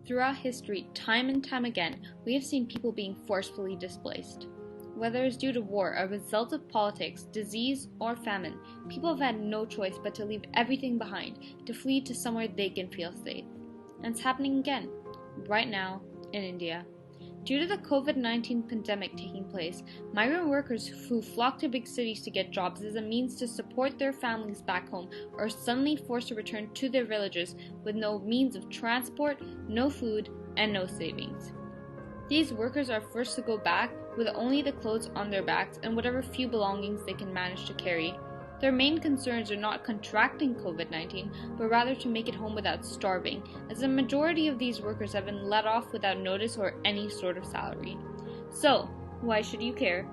Throughout history, time and time again, we have seen people being forcefully displaced. Whether it's due to war, a result of politics, disease, or famine, people have had no choice but to leave everything behind, to flee to somewhere they can feel safe. And it's happening again, right now, in India. Due to the COVID-19 pandemic taking place, migrant workers who flock to big cities to get jobs as a means to support their families back home are suddenly forced to return to their villages with no means of transport, no food, and no savings. These workers are forced to go back with only the clothes on their backs and whatever few belongings they can manage to carry. Their main concerns are not contracting COVID-19, but rather to make it home without starving, as the majority of these workers have been let off without notice or any sort of salary. So, why should you care?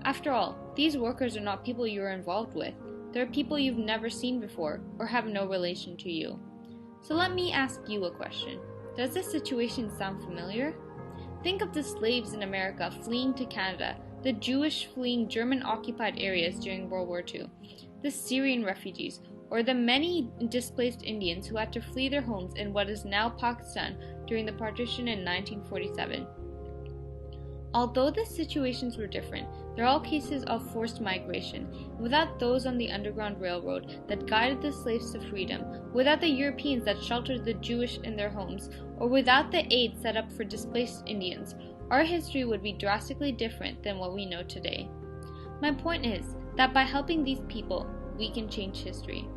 After all, these workers are not people you are involved with. They're people you've never seen before or have no relation to you. So let me ask you a question. Does this situation sound familiar? Think of the slaves in America fleeing to Canada, the Jewish fleeing German-occupied areas during World War II, the Syrian refugees, or the many displaced Indians who had to flee their homes in what is now Pakistan during the partition in 1947. Although the situations were different, they're all cases of forced migration, and without those on the Underground Railroad that guided the slaves to freedom, without the Europeans that sheltered the Jewish in their homes, or without the aid set up for displaced Indians, our history would be drastically different than what we know today. My point is that by helping these people, we can change history.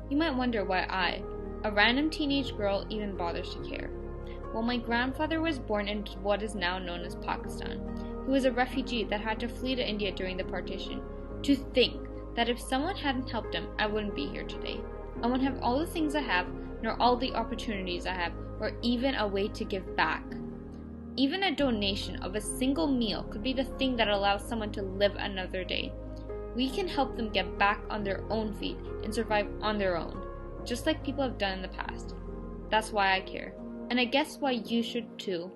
You might wonder why I, a random teenage girl, even bothers to care. Well, my grandfather was born in what is now known as Pakistan. He was a refugee that had to flee to India during the partition. To think that if someone hadn't helped him, I wouldn't be here today. I wouldn't have all the things I have, nor all the opportunities I have, or even a way to give back. Even a donation of a single meal could be the thing that allows someone to live another day. We can help them get back on their own feet and survive on their own, just like people have done in the past. That's why I care. And I guess why you should too.